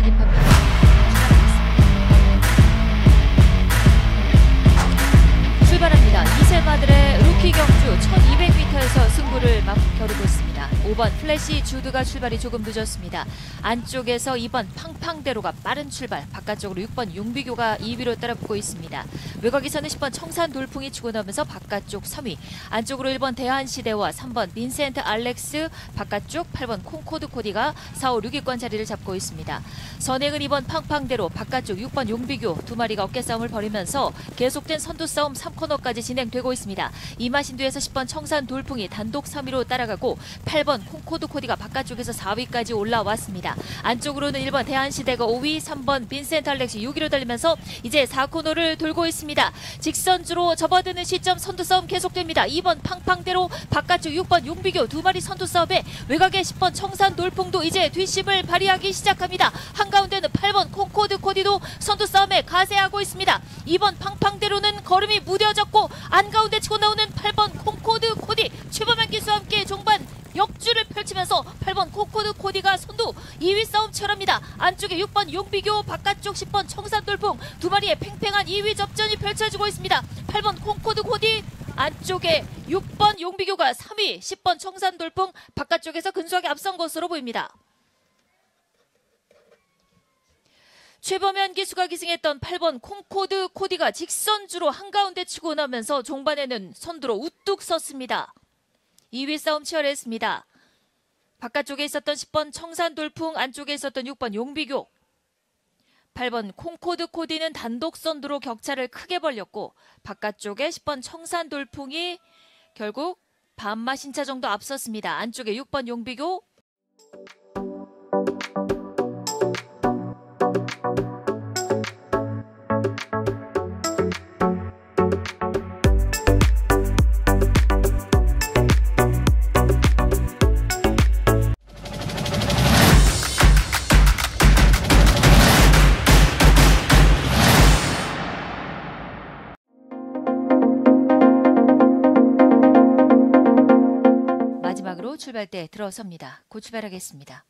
진입합니다. 출발합니다. 이세마들의 루키 경주 1200m에서 승부를 겨루고 있습니다. 5번 플래시 주드가 출발이 조금 늦었습니다. 안쪽에서 2번 팡팡대로가 빠른 출발, 바깥쪽으로 6번 용비교가 2위로 따라붙고 있습니다. 외곽에서는 10번 청산 돌풍이 치고 나오면서 바깥쪽 3위, 안쪽으로 1번 대한시대와 3번 빈센트 알렉스, 바깥쪽 8번 콩코드 코디가 4, 5, 6위권 자리를 잡고 있습니다. 선행은 2번 팡팡대로, 바깥쪽 6번 용비교 두 마리가 어깨 싸움을 벌이면서 계속된 선두 싸움 3코너까지 진행되고 있습니다. 이마신두에서 10번 청산 돌풍이 단독 3위로 따라가고 8번 콩코드 코디가 바깥쪽에서 4위까지 올라왔습니다. 안쪽으로는 1번 대한시대가 5위, 3번 빈센트 알렉스 6위로 달리면서 이제 4코너를 돌고 있습니다. 직선주로 접어드는 시점 선두 싸움 계속됩니다. 2번 팡팡대로, 바깥쪽 6번 용비교 두 마리 선두 싸움에 외곽에 10번 청산 돌풍도 이제 뒷심을 발휘하기 시작합니다. 한가운데는 8번 콩코드 코디도 선두 싸움에 가세하고 있습니다. 2번 팡팡대로는 걸음이 무뎌졌고 안가운데 치고 나오는 8번 콩코드 코디, 최범현 기수와 함께 종반 역주를 펼치면서 8번 콩코드 코디가 선두 2위 싸움 치열합니다. 안쪽에 6번 용비교, 바깥쪽 10번 청산돌풍 두 마리의 팽팽한 2위 접전이 펼쳐지고 있습니다. 8번 콩코드 코디, 안쪽에 6번 용비교가 3위, 10번 청산돌풍 바깥쪽에서 근소하게 앞선 것으로 보입니다. 최범현 기수가 기승했던 8번 콩코드 코디가 직선주로 한가운데 치고 나면서 종반에는 선두로 우뚝 섰습니다. 2위 싸움 치열했습니다. 바깥쪽에 있었던 10번 청산돌풍, 안쪽에 있었던 6번 용비교, 8번 콩코드 코디는 단독 선두로 격차를 크게 벌렸고 바깥쪽에 10번 청산돌풍이 결국 반마신차 정도 앞섰습니다. 안쪽에 6번 용비교, 마지막으로 출발대 들어섭니다. 곧 출발하겠습니다.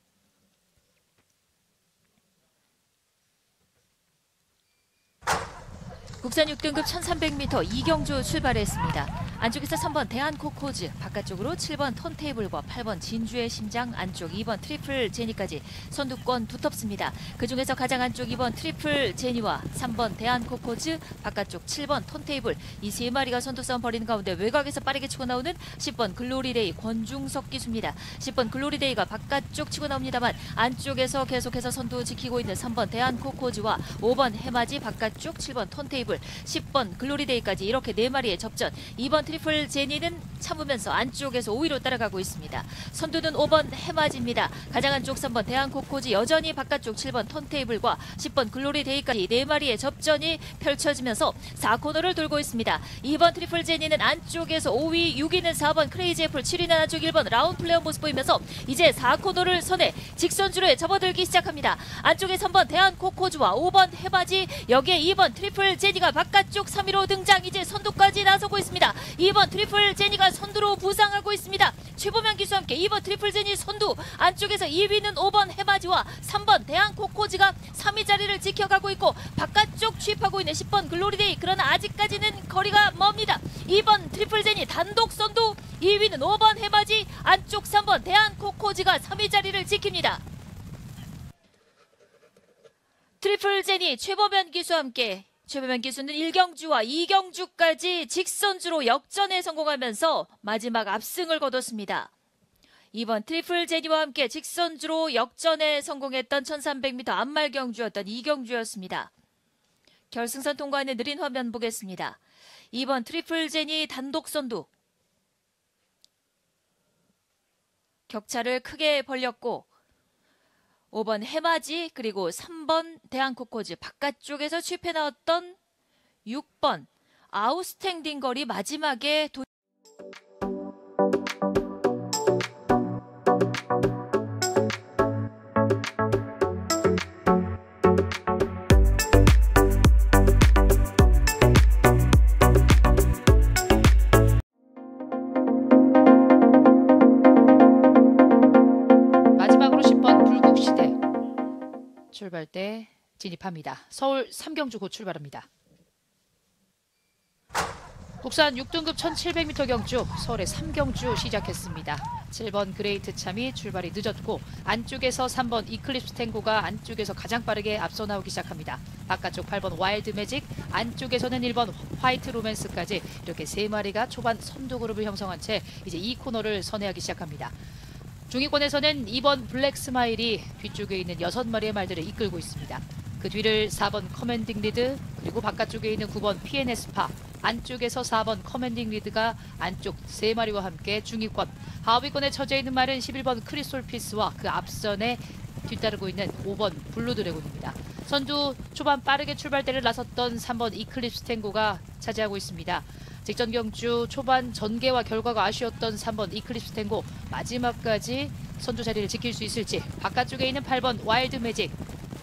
국산 6등급 1300m 이경주 출발했습니다. 안쪽에서 3번 대한코코즈, 바깥쪽으로 7번 턴테이블과 8번 진주의 심장, 안쪽 2번 트리플 제니까지 선두권 두텁습니다. 그중에서 가장 안쪽 2번 트리플 제니와 3번 대한코코즈, 바깥쪽 7번 턴테이블, 이 세 마리가 선두 싸움 벌이는 가운데 외곽에서 빠르게 치고 나오는 10번 글로리데이 권중석 기수입니다. 10번 글로리데이가 바깥쪽 치고 나옵니다만 안쪽에서 계속해서 선두 지키고 있는 3번 대한코코즈와 5번 해맞이, 바깥쪽 7번 턴테이블, 10번 글로리데이까지 이렇게 네 마리의 접전. 2번 트리플 제니는 참으면서 안쪽에서 5위로 따라가고 있습니다. 선두는 5번 해맞입니다. 가장 안쪽 3번 대한코코즈, 여전히 바깥쪽 7번 턴테이블과 10번 글로리데이까지 네 마리의 접전이 펼쳐지면서 4코너를 돌고 있습니다. 2번 트리플 제니는 안쪽에서 5위, 6위는 4번 크레이지 애플, 7위는 안쪽 1번 라운 플레어 모습 보이면서 이제 4코너를 선에 직선주로에 접어들기 시작합니다. 안쪽에 3번 대한코코즈와 5번 해맞이, 여기에 2번 트리플 제니가 바깥쪽 3위로 등장, 이제 선두까지 나서고 있습니다. 2번 트리플 제니가 선두로 부상하고 있습니다. 최범현 기수와 함께 2번 트리플 제니 선두, 안쪽에서 2위는 5번 해맞이와 3번 대한코코즈가 3위 자리를 지켜가고 있고 바깥쪽 취입하고 있는 10번 글로리데이, 그러나 아직까지는 거리가 멉니다. 2번 트리플 제니 단독 선두, 2위는 5번 해맞이, 안쪽 3번 대한코코즈가 3위 자리를 지킵니다. 트리플 제니 최범현 기수와 함께 최범현 기수는 1경주와 2경주까지 직선주로 역전에 성공하면서 마지막 압승을 거뒀습니다. 이번 트리플 제니와 함께 직선주로 역전에 성공했던 1300m 안말 경주였던 2경주였습니다. 결승선 통과하는 느린 화면 보겠습니다. 이번 트리플 제니 단독 선두, 격차를 크게 벌렸고 5번 해맞이, 그리고 3번 대한코코즈, 바깥쪽에서 취입해 나왔던 6번 아웃스탠딩 거리 마지막에 출발대 진입합니다. 서울 3경주 곧 출발합니다. 국산 6등급 1700m 경주 서울의 3경주 시작했습니다. 7번 그레이트 참이 출발이 늦었고 안쪽에서 3번 이클립스 탱고가 안쪽에서 가장 빠르게 앞서 나오기 시작합니다. 바깥쪽 8번 와일드 매직, 안쪽에서는 1번 화이트 로맨스까지 이렇게 3마리가 초반 선두 그룹을 형성한 채 이제 이 코너를 선회하기 시작합니다. 중위권에서는 2번 블랙 스마일이 뒤쪽에 있는 6마리의 말들을 이끌고 있습니다. 그 뒤를 4번 커맨딩 리드, 그리고 바깥쪽에 있는 9번 PNS파, 안쪽에서 4번 커맨딩 리드가 안쪽 3마리와 함께 중위권, 하위권에 처져 있는 말은 11번 크리솔 피스와 그 앞선에 뒤따르고 있는 5번 블루 드래곤입니다. 선두 초반 빠르게 출발대를 나섰던 3번 이클립스 탱고가 차지하고 있습니다. 직전 경주 초반 전개와 결과가 아쉬웠던 3번 이클립스 탱고 마지막까지 선두 자리를 지킬 수 있을지, 바깥쪽에 있는 8번 와일드 매직,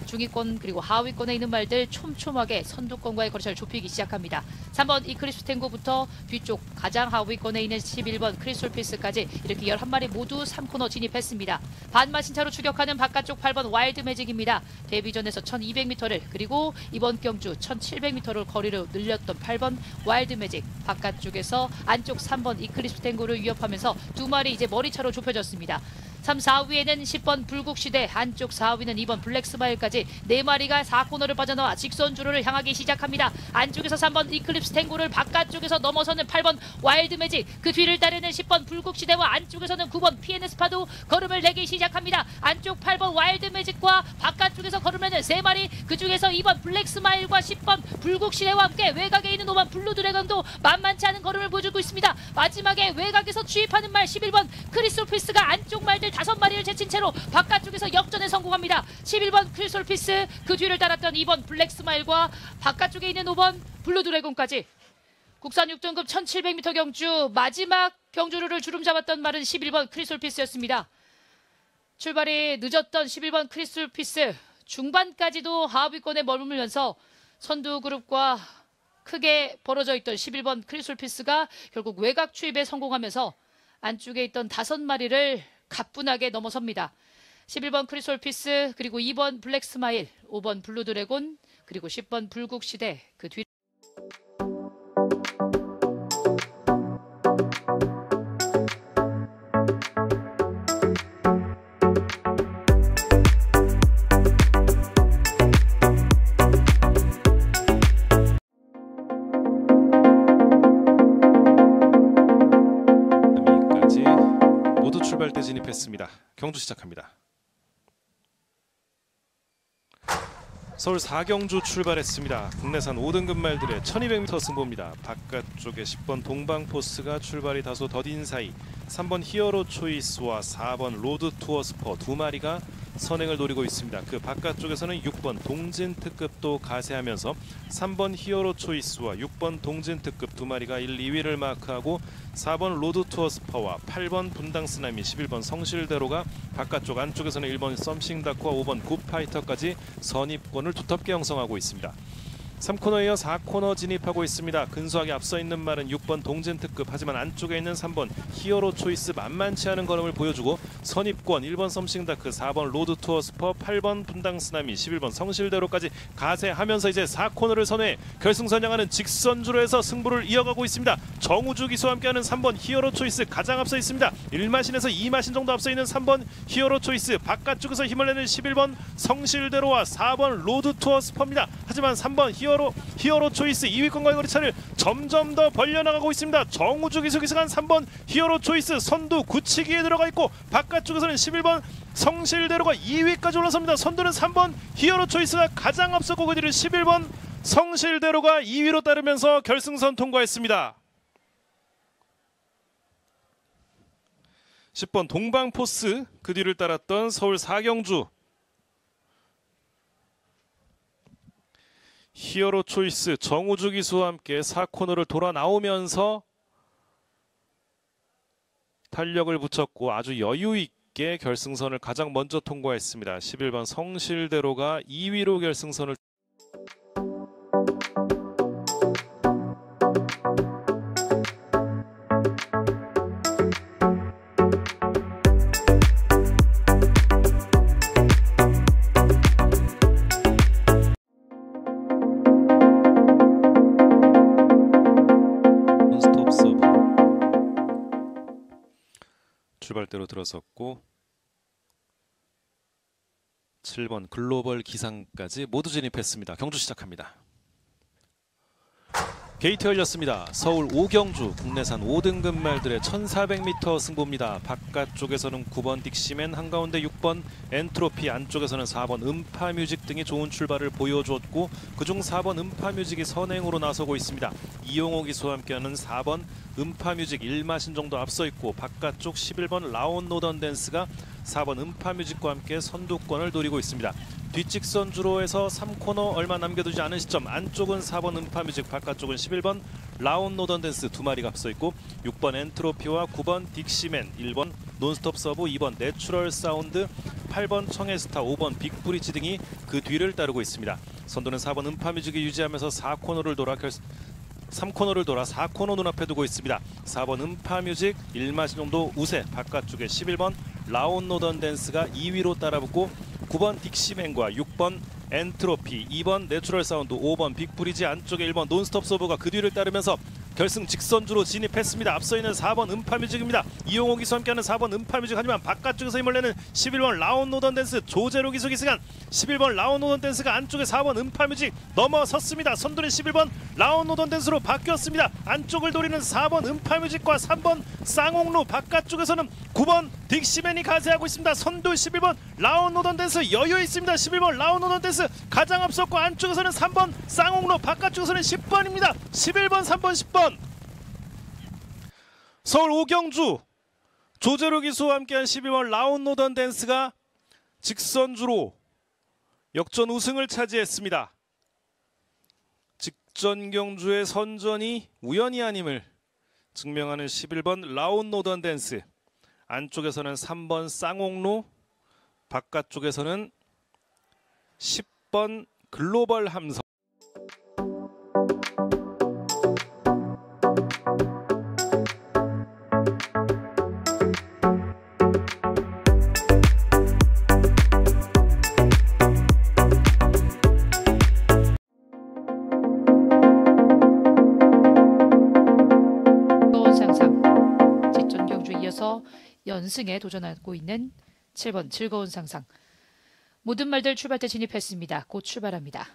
중위권 그리고 하위권에 있는 말들 촘촘하게 선두권과의 거리차를 좁히기 시작합니다. 3번 이클립스 탱고부터 뒤쪽 가장 하위권에 있는 11번 크리솔 피스까지 이렇게 11마리 모두 3코너 진입했습니다. 반마신차로 추격하는 바깥쪽 8번 와일드 매직입니다. 데뷔전에서 1200m를 그리고 이번 경주 1700m를 거리를 늘렸던 8번 와일드 매직, 바깥쪽에서 안쪽 3번 이클립스 탱고를 위협하면서 2마리 이제 머리차로 좁혀졌습니다. 3, 4위에는 10번 불국시대, 안쪽 4위는 2번 블랙스마일까지 4마리가 4코너를 빠져나와 직선주로를 향하기 시작합니다. 안쪽에서 3번 이클립스 탱고를 바깥쪽에서 넘어서는 8번 와일드 매직, 그 뒤를 따르는 10번 불국시대와 안쪽에서는 9번 PNS파도 걸음을 내기 시작합니다. 안쪽 8번 와일드 매직과 바깥쪽에서 걸음을 내는 3마리, 그중에서 2번 블랙스마일과 10번 불국시대와 함께 외곽에 있는 5번 블루 드래곤도 만만치 않은 걸음을 보여주고 있습니다. 마지막에 외곽에서 추입하는 말 11번 크리솔 피스가 안쪽 말들 5마리를 제친 채로 바깥쪽에서 역전에 성공합니다. 11번 크리솔 피스, 그 뒤를 따랐던 2번 블랙 스마일과 바깥쪽에 있는 5번 블루 드래곤까지 국산 6등급 1700m 경주 마지막 경주를 주름 잡았던 말은 11번 크리솔 피스였습니다. 출발이 늦었던 11번 크리솔 피스, 중반까지도 하위권에 머물면서 선두 그룹과 크게 벌어져 있던 11번 크리솔 피스가 결국 외곽 추입에 성공하면서 안쪽에 있던 5마리를 가뿐하게 넘어섭니다. 11번 크리솔 피스, 그리고 2번 블랙 스마일, 5번 블루 드래곤, 그리고 10번 불국시대, 그 뒤 출발대 진입했습니다. 경주 시작합니다. 서울 4경주 출발했습니다. 국내산 5등급 말들의 1200m 승부입니다. 바깥쪽에 10번 동방포스가 출발이 다소 더딘 사이 3번 히어로 초이스와 4번 로드 투어 스퍼 2마리가 선행을 노리고 있습니다. 그 바깥쪽에서는 6번 동진 특급도 가세하면서 3번 히어로 초이스와 6번 동진 특급 2마리가 1, 2위를 마크하고 4번 로드 투어 스퍼와 8번 분당 쓰나미, 11번 성실대로가 바깥쪽, 안쪽에서는 1번 썸싱다크와 5번 굿파이터까지 선입권을 두텁게 형성하고 있습니다. 3코너에 이어 4코너 진입하고 있습니다. 근소하게 앞서 있는 말은 6번 동진 특급, 하지만 안쪽에 있는 3번 히어로 초이스 만만치 않은 걸음을 보여주고 선입권 1번 썸싱다크, 4번 로드 투어 스퍼, 8번 분당 쓰나미, 11번 성실대로까지 가세하면서 이제 4코너를 선회 결승선 향하는 직선주로에서 승부를 이어가고 있습니다. 정우주 기수와 함께하는 3번 히어로 초이스 가장 앞서 있습니다. 1마신에서 2마신 정도 앞서 있는 3번 히어로 초이스, 바깥쪽에서 힘을 내는 11번 성실대로와 4번 로드 투어 스퍼입니다. 하지만 3번 히어로 초이스 2위권과의 거리차를 점점 더 벌려나가고 있습니다. 정우주 기수 기승한 3번 히어로 초이스 선두 굳히기에 들어가 있고, 바깥쪽에서는 11번 성실대로가 2위까지 올라섭니다. 선두는 3번 히어로 초이스가 가장 앞서고 그 뒤를 11번 성실대로가 2위로 따르면서 결승선 통과했습니다. 10번 동방포스, 그 뒤를 따랐던 서울 4경주 히어로 초이스 정우주 기수와 함께 4코너를 돌아 나오면서 탄력을 붙였고 아주 여유 있게 결승선을 가장 먼저 통과했습니다. 11번 성실대로가 2위로 결승선을 출발대로 들어섰고 7번 글로벌 기상까지 모두 진입했습니다. 경주 시작합니다. 게이트 열렸습니다. 서울 오경주 국내산 5등급 말들의 1400m 승부입니다. 바깥쪽에서는 9번 딕시맨, 한가운데 6번 엔트로피, 안쪽에서는 4번 음파뮤직 등이 좋은 출발을 보여줬고 그중 4번 음파뮤직이 선행으로 나서고 있습니다. 이용호 기수와 함께하는 4번 음파뮤직 1마신 정도 앞서 있고 바깥쪽 11번 라온 노던 댄스가 4번 음파뮤직과 함께 선두권을 노리고 있습니다. 뒷직선 주로에서 3코너 얼마 남겨두지 않은 시점, 안쪽은 4번 음파뮤직, 바깥쪽은 11번 라온 노던 댄스 두 마리가 앞서 있고 6번 엔트로피와 9번 딕시맨, 1번 논스톱 서브, 2번 내추럴 사운드, 8번 청해스타, 5번 빅브리지 등이 그 뒤를 따르고 있습니다. 선두는 4번 음파뮤직이 유지하면서 3코너를 돌아 4코너 눈앞에 두고 있습니다. 4번 음파뮤직 1마신 정도 우세, 바깥쪽에 11번 라온 노던 댄스가 2위로 따라붙고 9번 딕시맨과 6번 엔트로피, 2번 내추럴 사운드, 5번 빅브리지, 안쪽에 1번 논스톱 서버가 그 뒤를 따르면서 결승 직선주로 진입했습니다. 앞서 있는 4번 음파뮤직입니다. 이용호 기수 함께하는 4번 음파뮤직, 하지만 바깥쪽에서 힘을 내는 11번 라온 노던 댄스, 조제로 기수 기승한 11번 라온 노던 댄스가 안쪽에 4번 음파뮤직 넘어섰습니다. 선두는 11번 라온 노던 댄스로 바뀌었습니다. 안쪽을 노리는 4번 음파뮤직과 3번 쌍옥루, 바깥쪽에서는 9번 딕시맨이 가세하고 있습니다. 선두 11번 라온 노던 댄스 여유 있습니다. 11번 라온 노던 댄스 가장 앞섰고 안쪽에서는 3번 쌍옥루, 바깥쪽에서는 10번입니다. 11번, 3번, 10번. 서울 오경주 조제로 기수와 함께한 12번 라온 노던 댄스가 직선주로 역전 우승을 차지했습니다. 직전 경주의 선전이 우연이 아님을 증명하는 11번 라온 노던 댄스, 안쪽에서는 3번 쌍옥루, 바깥쪽에서는 10번 글로벌 함성. 연승에 도전하고 있는 7번 즐거운 상상. 모든 말들 출발대 진입했습니다. 곧 출발합니다.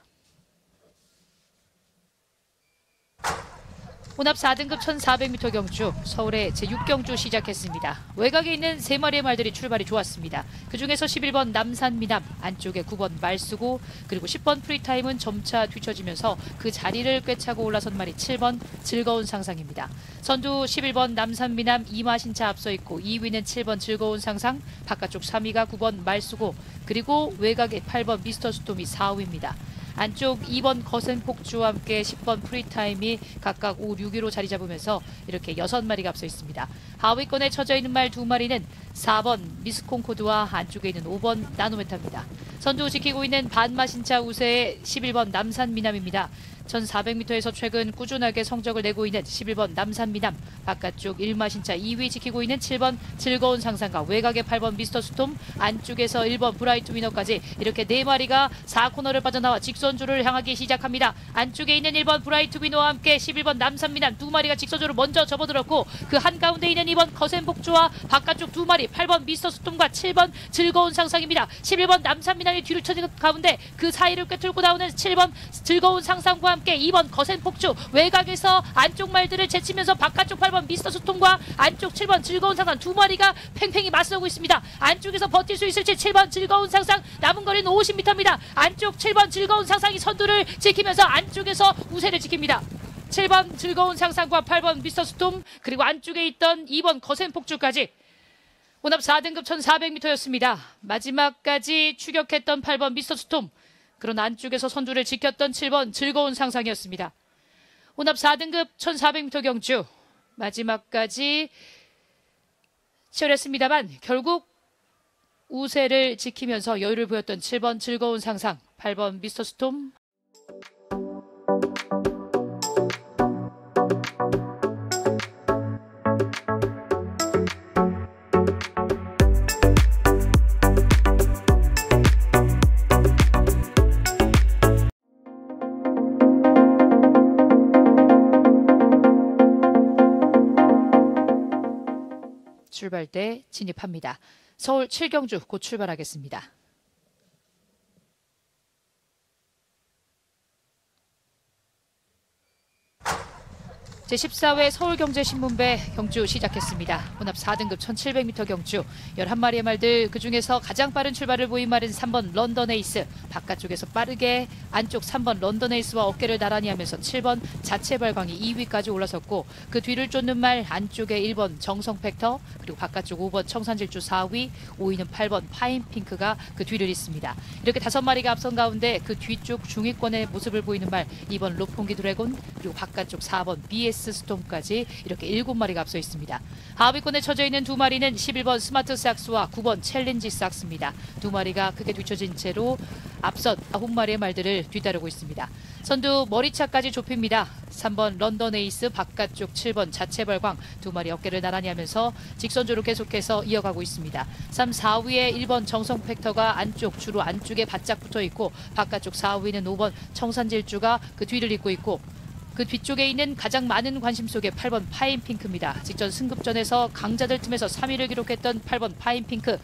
혼합 4등급 1400m 경주, 서울의 제6경주 시작했습니다. 외곽에 있는 3마리의 말들이 출발이 좋았습니다. 그중에서 11번 남산미남, 안쪽에 9번 말쓰고, 그리고 10번 프리타임은 점차 뒤처지면서 그 자리를 꿰차고 올라선 말이 7번 즐거운 상상입니다. 선두 11번 남산미남 2마신차 앞서 있고 2위는 7번 즐거운 상상, 바깥쪽 3위가 9번 말쓰고, 그리고 외곽에 8번 미스터 스톰이 4위입니다. 안쪽 2번 거센폭주와 함께 10번 프리타임이 각각 5, 6위로 자리 잡으면서 이렇게 6마리가 앞서 있습니다. 하위권에 처져 있는 말 2마리는 4번 미스콘코드와 안쪽에 있는 5번 나노메타입니다. 선두 지키고 있는 반마신차 우세의 11번 남산미남입니다. 1400m에서 최근 꾸준하게 성적을 내고 있는 11번 남산미남, 바깥쪽 1마신차 2위 지키고 있는 7번 즐거운 상상과 외곽의 8번 미스터 스톰, 안쪽에서 1번 브라이트 위너까지 이렇게 4마리가 4코너를 빠져나와 직선주를 향하기 시작합니다. 안쪽에 있는 1번 브라이트 위너와 함께 11번 남산미남 2마리가 직선주로 먼저 접어들었고 그 한가운데 있는 2번 거센복주와 바깥쪽 2마리 8번 미스터 스톰과 7번 즐거운 상상입니다. 11번 남산미남이 뒤를 쳐진 가운데 그 사이를 꿰뚫고 나오는 7번 즐거운 상상과 함께 2번 거센폭주, 외곽에서 안쪽 말들을 제치면서 바깥쪽 8번 미스터 스톰과 안쪽 7번 즐거운 상상 2마리가 팽팽히 맞서고 있습니다. 안쪽에서 버틸 수 있을지 7번 즐거운 상상, 남은 거리는 50m입니다. 안쪽 7번 즐거운 상상이 선두를 지키면서 안쪽에서 우세를 지킵니다. 7번 즐거운 상상과 8번 미스터 스톰, 그리고 안쪽에 있던 2번 거센폭주까지 혼합 4등급 1400m였습니다. 마지막까지 추격했던 8번 미스터 스톰, 그런 안쪽에서 선두를 지켰던 7번 즐거운 상상이었습니다. 혼합 4등급 1400m 경주 마지막까지 치열했습니다만 결국 우세를 지키면서 여유를 보였던 7번 즐거운 상상, 8번 미스터 스톰. 출발 출발대 진입합니다. 서울 7경주 곧 출발하겠습니다. 제14회 서울경제신문배 경주 시작했습니다. 혼합 4등급 1700m 경주 11마리의 말들, 그중에서 가장 빠른 출발을 보인 말은 3번 런던 에이스. 바깥쪽에서 빠르게 안쪽 3번 런던 에이스와 어깨를 나란히 하면서 7번 자체발광이 2위까지 올라섰고, 그 뒤를 쫓는 말 안쪽에 1번 정성팩터, 그리고 바깥쪽 5번 청산질주 4위, 5위는 8번 파인핑크가 그 뒤를 잇습니다. 이렇게 5마리가 앞선 가운데 그 뒤쪽 중위권의 모습을 보이는 말 2번 로폰기 드래곤, 그리고 바깥쪽 4번 BS 스톰까지 이렇게 7마리가 앞서 있습니다. 하위권에 처져 있는 2마리는 11번 스마트 삭스와 9번 챌린지 삭스입니다. 2마리가 크게 뒤처진 채로 앞선 9마리의 말들을 뒤따르고 있습니다. 선두 머리차까지 좁힙니다. 3번 런던 에이스, 바깥쪽 7번 자체발광 2마리 어깨를 나란히 하면서 직선주로 계속해서 이어가고 있습니다. 3, 4위에 1번 정성팩터가 안쪽, 주로 안쪽에 바짝 붙어 있고, 바깥쪽 4위는 5번 청산질주가 그 뒤를 잇고 있고, 그 뒤쪽에 있는 가장 많은 관심 속에 8번 파인핑크입니다. 직전 승급전에서 강자들 틈에서 3위를 기록했던 8번 파인핑크.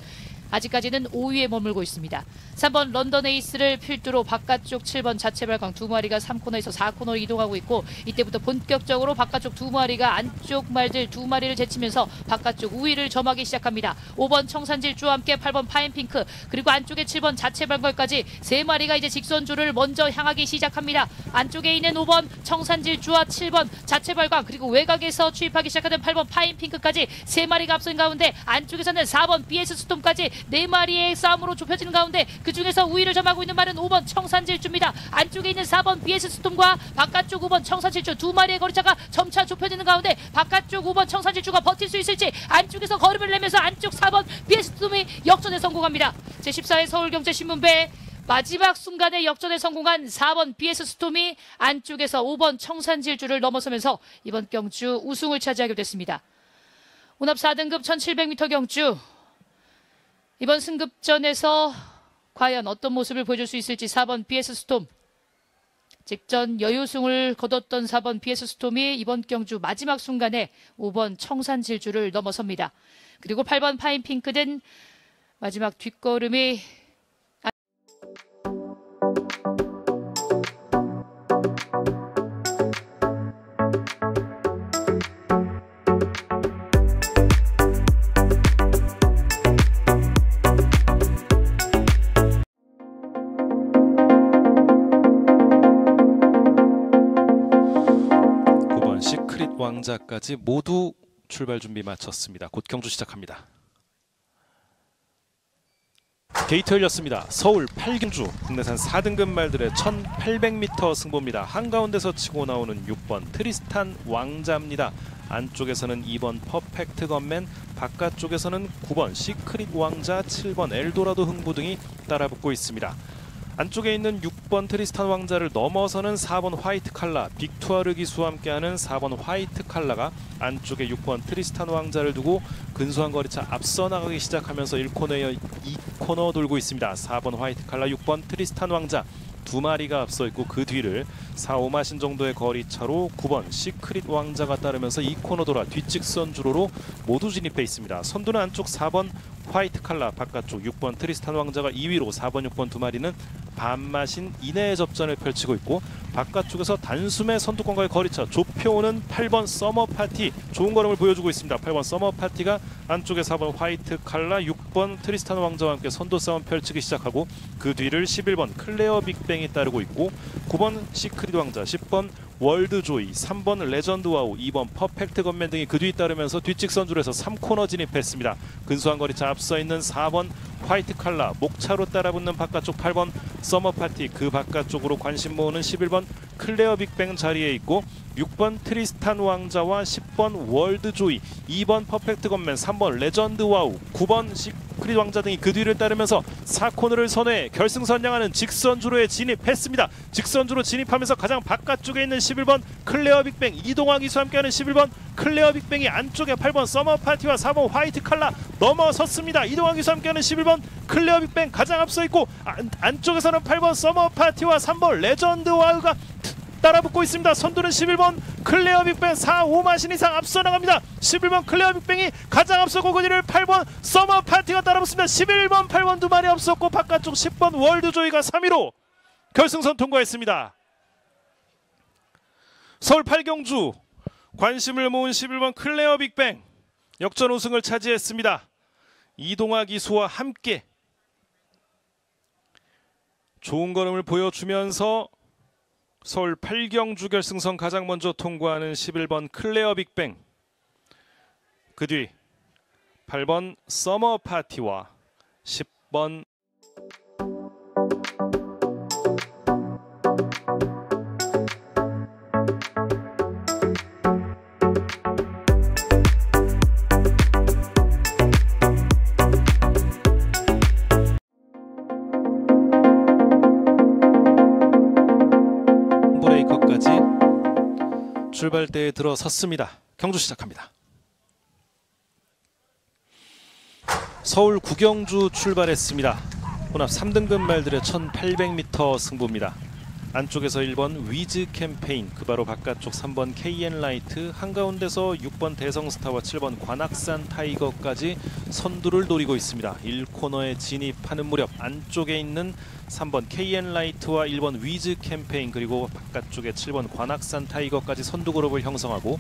아직까지는 5위에 머물고 있습니다. 3번 런던 에이스를 필두로 바깥쪽 7번 자체발광 2마리가 3코너에서 4코너로 이동하고 있고, 이때부터 본격적으로 바깥쪽 2마리가 안쪽 말들 2마리를 제치면서 바깥쪽 우위를 점하기 시작합니다. 5번 청산질주와 함께 8번 파인핑크, 그리고 안쪽에 7번 자체발광까지 3마리가 이제 직선주를 먼저 향하기 시작합니다. 안쪽에 있는 5번 청산질주와 7번 자체발광, 그리고 외곽에서 추입하기 시작하는 8번 파인핑크까지 3마리가 앞선 가운데, 안쪽에서는 4번 BS 스톰까지 4마리의 싸움으로 좁혀지는 가운데, 그 중에서 우위를 점하고 있는 말은 5번 청산질주입니다. 안쪽에 있는 4번 BS 스톰과 바깥쪽 5번 청산질주 2마리의 거리차가 점차 좁혀지는 가운데, 바깥쪽 5번 청산질주가 버틸 수 있을지, 안쪽에서 걸음을 내면서 안쪽 4번 BS 스톰이 역전에 성공합니다. 제14회 서울경제신문배 마지막 순간에 역전에 성공한 4번 BS 스톰이 안쪽에서 5번 청산질주를 넘어서면서 이번 경주 우승을 차지하게 됐습니다. 혼합 4등급 1700m 경주, 이번 승급전에서 과연 어떤 모습을 보여줄 수 있을지 4번 BS 스톰, 직전 여유승을 거뒀던 4번 BS 스톰이 이번 경주 마지막 순간에 5번 청산질주를 넘어섭니다. 그리고 8번 파인핑크는 마지막 뒷걸음이 9번 시크릿 왕자까지 모두 출발 준비 마쳤습니다. 곧 경주 시작합니다. 게이트 열렸습니다. 서울 8경주 국내산 4등급 말들의 1800m 승부입니다. 한가운데서 치고 나오는 6번 트리스탄 왕자입니다. 안쪽에서는 2번 퍼펙트 건맨, 바깥쪽에서는 9번 시크릿 왕자, 7번 엘도라도 흥부 등이 따라붙고 있습니다. 안쪽에 있는 6번 트리스탄 왕자를 넘어서는 4번 화이트 칼라, 빅투아르 기수와 함께하는 4번 화이트 칼라가 안쪽에 6번 트리스탄 왕자를 두고 근소한 거리차 앞서 나가기 시작하면서 1코너에 2코너 돌고 있습니다. 4번 화이트 칼라, 6번 트리스탄 왕자 2마리가 앞서 있고, 그 뒤를 4, 5마신 정도의 거리차로 9번 시크릿 왕자가 따르면서 2코너 돌아 뒷직선 주로로 모두 진입해 있습니다. 선두는 안쪽 4번 화이트 칼라, 바깥쪽 6번 트리스탄 왕자가 2위로 4번, 6번 2마리는 반마신 이내의 접전을 펼치고 있고, 바깥쪽에서 단숨에 선두권과의 거리차 좁혀오는 8번 서머 파티 좋은 걸음을 보여주고 있습니다. 8번 서머 파티가 안쪽에 4번 화이트 칼라, 6번 트리스탄 왕자와 함께 선두 싸움 펼치기 시작하고, 그 뒤를 11번 클레어 빅뱅이 따르고 있고, 9번 시크릿 왕자, 10번 월드 조이, 3번 레전드 와우, 2번 퍼펙트 건맨 등이 그 뒤 따르면서 뒷직선줄에서 3코너 진입했습니다. 근소한 거리차 앞서 있는 4번 화이트 칼라, 목차로 따라붙는 바깥쪽 8번 서머 파티, 그 바깥쪽으로 관심 모으는 11번 클레어 빅뱅 자리에 있고, 6번 트리스탄 왕자와 10번 월드 조이, 2번 퍼펙트 건맨, 3번 레전드 와우, 9번 시크릿 왕자 등이 그 뒤를 따르면서 4코너를 선회해 결승선양하는 직선주로에 진입했습니다. 직선주로 진입하면서 가장 바깥쪽에 있는 11번 클레어 빅뱅, 이동화 기수와 함께하는 11번 클레어 빅뱅이 안쪽에 8번 서머 파티와 4번 화이트 칼라 넘어섰습니다. 이동화 기수와 함께하는 11번 클레어 빅뱅 가장 앞서 있고, 안쪽에서는 8번 서머 파티와 3번 레전드 와우가 따라붙고 있습니다. 선두는 11번 클레어 빅뱅 4, 5마신 이상 앞서 나갑니다. 11번 클레어 빅뱅이 가장 앞서고 그뒤를 8번 서머 파티가 따라붙습니다. 11번 8번 두 마리 앞섰고 바깥쪽 10번 월드조이가 3위로 결승선 통과했습니다. 서울 8경주 관심을 모은 11번 클레어 빅뱅 역전 우승을 차지했습니다. 이동화 기수와 함께 좋은 걸음을 보여주면서 서울 8경주 결승선 가장 먼저 통과하는 11번 클레어 빅뱅, 그 뒤 8번 서머 파티와 10번 브레이커까지 출발대에 들어섰습니다. 경주 시작합니다. 서울 9경주 출발했습니다. 혼합 3등급 말들의 1800m 승부입니다. 안쪽에서 1번 위즈 캠페인, 그 바로 바깥쪽 3번 KN 라이트, 한가운데서 6번 대성스타와 7번 관악산 타이거까지 선두를 노리고 있습니다. 1코너에 진입하는 무렵 안쪽에 있는 3번 KN 라이트와 1번 위즈 캠페인, 그리고 바깥쪽에 7번 관악산 타이거까지 선두 그룹을 형성하고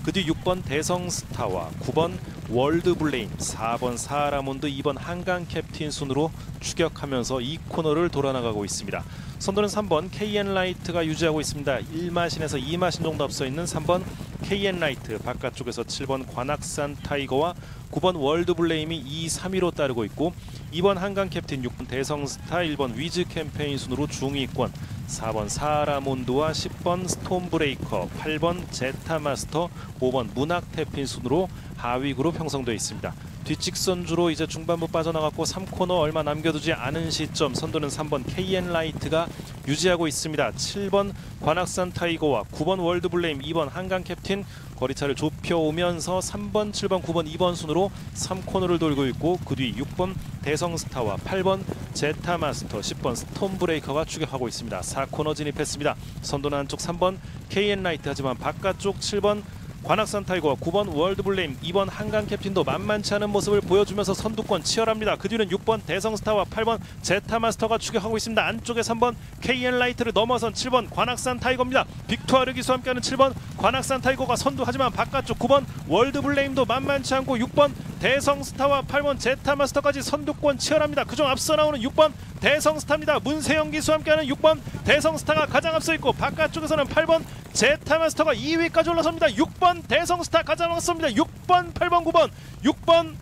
그 뒤 6번 대성스타와 9번 월드블레임, 4번 사라몬드, 2번 한강 캡틴 순으로 추격하면서 2코너를 돌아나가고 있습니다. 선두는 3번 KN 라이트가 유지하고 있습니다. 1마신에서 2마신 정도 앞서 있는 3번 KN 라이트, 바깥쪽에서 7번 관악산 타이거와 9번 월드블레임이 2, 3위로 따르고 있고 2번 한강 캡틴, 6번 대성스타, 1번 위즈 캠페인 순으로 중위권, 4번 사라몬드와 10번 스톰브레이커, 8번 제타마스터, 5번 문학태핀 순으로 하위 그룹 형성되어 있습니다. 뒷직선주로 이제 중반부 빠져나갔고 3코너 얼마 남겨두지 않은 시점 선두는 3번 KN 라이트가 유지하고 있습니다. 7번 관악산 타이거와 9번 월드블레임, 2번 한강 캡틴 거리차를 좁혀오면서 3번, 7번, 9번, 2번 순으로 3코너를 돌고 있고 그 뒤 6번 대성스타와 8번 제타마스터, 10번 스톰브레이커가 추격하고 있습니다. 4코너 진입했습니다. 선두는 안쪽 3번 KN 라이트, 하지만 바깥쪽 7번 관악산 타이거와 9번 월드블레임, 2번 한강 캡틴도 만만치 않은 모습을 보여주면서 선두권 치열합니다. 그 뒤는 6번 대성스타와 8번 제타마스터가 추격하고 있습니다. 안쪽에 3번 KN 라이트를 넘어선 7번 관악산 타이거입니다. 빅투아르 기수와 함께하는 7번 관악산 타이거가 선두, 하지만 바깥쪽 9번 월드블레임도 만만치 않고 6번 대성스타와 8번 제타마스터까지 선두권 치열합니다. 그중 앞서 나오는 6번 대성스타입니다. 문세영 기수와 함께하는 6번 대성스타가 가장 앞서 있고 바깥쪽에서는 8번 제타마스터가 2위까지 올라섭니다. 6번 대성스타 가장 앞섭니다. 6번, 8번, 9번, 6번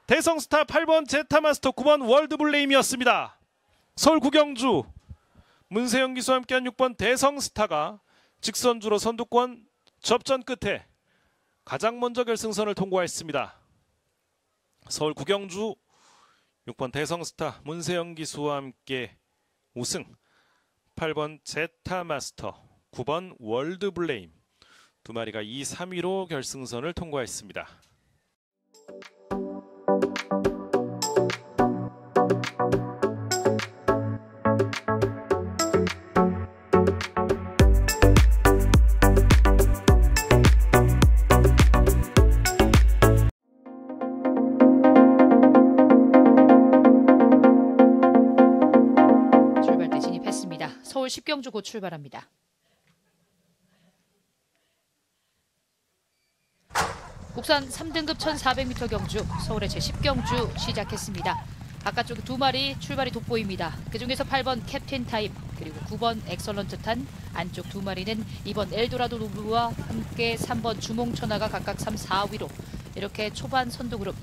대성스타, 8번 제타마스터, 9번 월드블레임이었습니다. 서울 9경주 문세영 기수와 함께한 6번 대성스타가 직선주로 선두권 접전 끝에 가장 먼저 결승선을 통과했습니다. 서울 9경주 6번 대성스타 문세영 기수와 함께 우승, 8번 제타마스터, 9번 월드블레임 두 마리가 2, 3위로 결승선을 통과했습니다. 출발대 진입했습니다. 서울 10경주 곧 출발합니다. 국산 3등급 1400m 경주 서울의 제10경주 시작했습니다. 바깥쪽에 두 마리 출발이 돋보입니다. 그중에서 8번 캡틴 타임, 그리고 9번 엑설런트 탄, 안쪽 두 마리는 2번 엘도라도 노브와 함께 3번 주몽천하가 각각 3, 4위로 이렇게 초반 선두 그룹,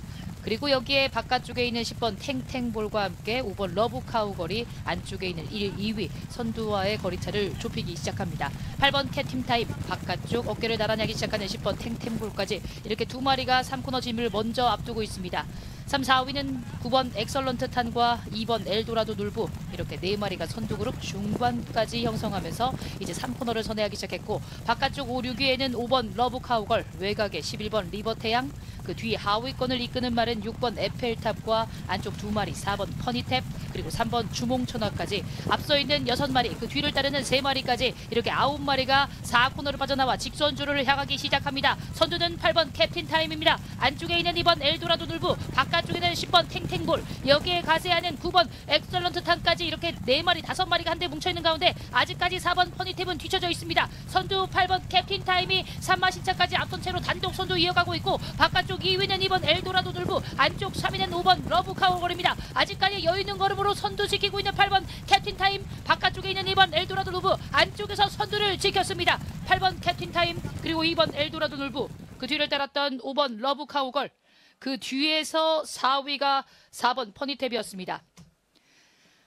그리고 여기에 바깥쪽에 있는 10번 탱탱볼과 함께 5번 러브카우걸이 안쪽에 있는 1, 2위 선두와의 거리차를 좁히기 시작합니다. 8번 캡틴 타임, 바깥쪽 어깨를 나란하기 시작하는 10번 탱탱볼까지 이렇게 두 마리가 3코너 진입을 먼저 앞두고 있습니다. 3, 4위는 9번 엑설런트 탄과 2번 엘도라도 놀부, 이렇게 네 마리가 선두 그룹 중반까지 형성하면서 이제 3코너를 선회하기 시작했고, 바깥쪽 5, 6위에는 5번 러브카우걸, 외곽에 11번 리버태양, 그 그 뒤 하위권을 이끄는 말은 6번 에펠탑과 안쪽 2마리 4번 퍼니탭 그리고 3번 주몽천하까지 앞서 있는 6마리 그 뒤를 따르는 3마리까지 이렇게 9마리가 4코너를 빠져나와 직선주로를 향하기 시작합니다. 선두는 8번 캡틴 타임입니다. 안쪽에 있는 2번 엘도라도 놀부 바깥쪽에는 10번 탱탱볼 여기에 가세하는 9번 엑설런트 탄까지 이렇게 4마리 5마리가 한데 뭉쳐있는 가운데 아직까지 4번 퍼니탭은 뒤쳐져 있습니다. 선두 8번 캡틴 타임이 3마신차까지 앞선 채로 단독 선두 이어가고 있고 바깥쪽 2위는 2번 엘도라도 놀부 안쪽 3위는 5번 러브카워걸입니다. 아직까지 여유있는 걸음으로 선두 지키고 있는 8번 캡틴 타임 바깥쪽에 있는 2번 엘도라도 놀부 안쪽에서 선두를 지켰습니다. 8번 캡틴 타임 그리고 2번 엘도라도 놀부 그 뒤를 따랐던 5번 러브카워걸 그 뒤에서 4위가 4번 퍼니탭이었습니다.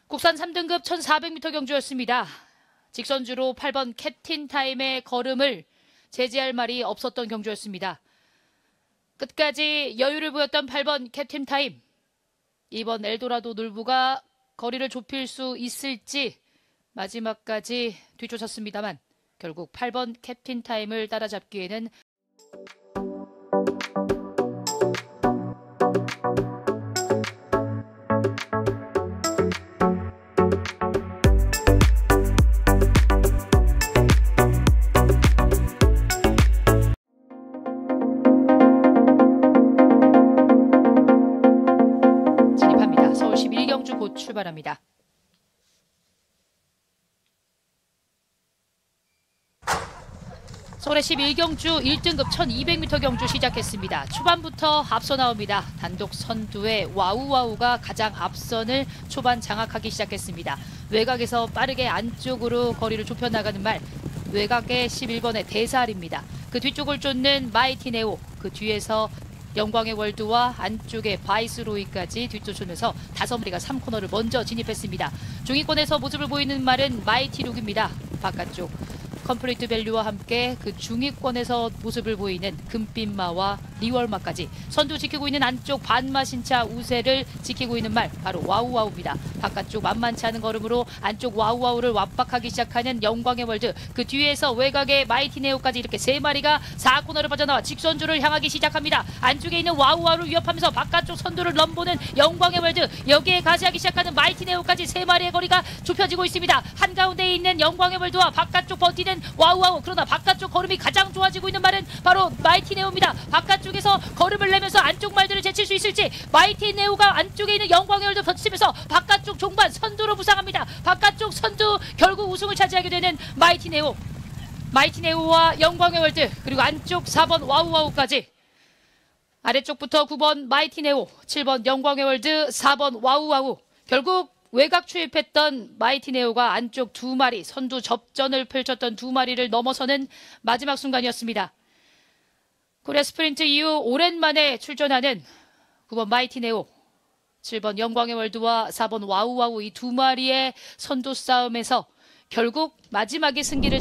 국산 3등급 1400m 경주였습니다. 직선주로 8번 캡틴 타임의 걸음을 제지할 말이 없었던 경주였습니다. 끝까지 여유를 보였던 8번 캡틴 타임 2번 엘도라도 놀부가 거리를 좁힐 수 있을지 마지막까지 뒤쫓았습니다만 결국 8번 캡틴 타임을 따라잡기에는 진입합니다. 서울 11경주 곧 출발합니다. 서울의 11경주 1등급 1200m 경주 시작했습니다. 초반부터 앞서 나옵니다. 단독 선두의 와우와우가 가장 앞선을 초반 장악하기 시작했습니다. 외곽에서 빠르게 안쪽으로 거리를 좁혀나가는 말 외곽의 11번의 대살입니다. 그 뒤쪽을 쫓는 마이티네오 그 뒤에서 영광의 월드와 안쪽에 바이스로이까지 뒤쫓으면서 5마리가 3코너를 먼저 진입했습니다. 중위권에서 모습을 보이는 말은 마이티룩입니다. 바깥쪽 컴플리트 밸류와 함께 그 중위권에서 모습을 보이는 금빛마와 리월마까지 선두 지키고 있는 안쪽 반마신차 우세를 지키고 있는 말 바로 와우와우입니다. 바깥쪽 만만치 않은 걸음으로 안쪽 와우와우를 완박하기 시작하는 영광의 월드 그 뒤에서 외곽의 마이티네오까지 이렇게 3마리가 4코너를 빠져나와 직선주를 향하기 시작합니다. 안쪽에 있는 와우와우를 위협하면서 바깥쪽 선두를 넘보는 영광의 월드 여기에 가세하기 시작하는 마이티네오까지 3마리의 거리가 좁혀지고 있습니다. 한가운데 있는 영광의 월드와 바깥쪽 버티는 와우와우 그러나 바깥쪽 걸음이 가장 좋아지고 있는 말은 바로 마이티네오입니다. 바깥쪽에서 걸음을 내면서 안쪽 말들을 제칠 수 있을지 마이티네오가 안쪽에 있는 영광의 월드 버티면서 바깥쪽 종반 선두로 부상합니다. 바깥쪽 선두 결국 우승을 차지하게 되는 마이티네오와 영광의 월드 그리고 안쪽 4번 와우와우까지 아래쪽부터 9번 마이티네오 7번 영광의 월드 4번 와우와우 결국 외곽 추입했던 마이티네오가 안쪽 2마리 선두 접전을 펼쳤던 2마리를 넘어서는 마지막 순간이었습니다. 코리아 스프린트 이후 오랜만에 출전하는 9번 마이티네오 7번 영광의 월드와 4번 와우와우 이 2마리의 선두 싸움에서 결국 마지막에 승기를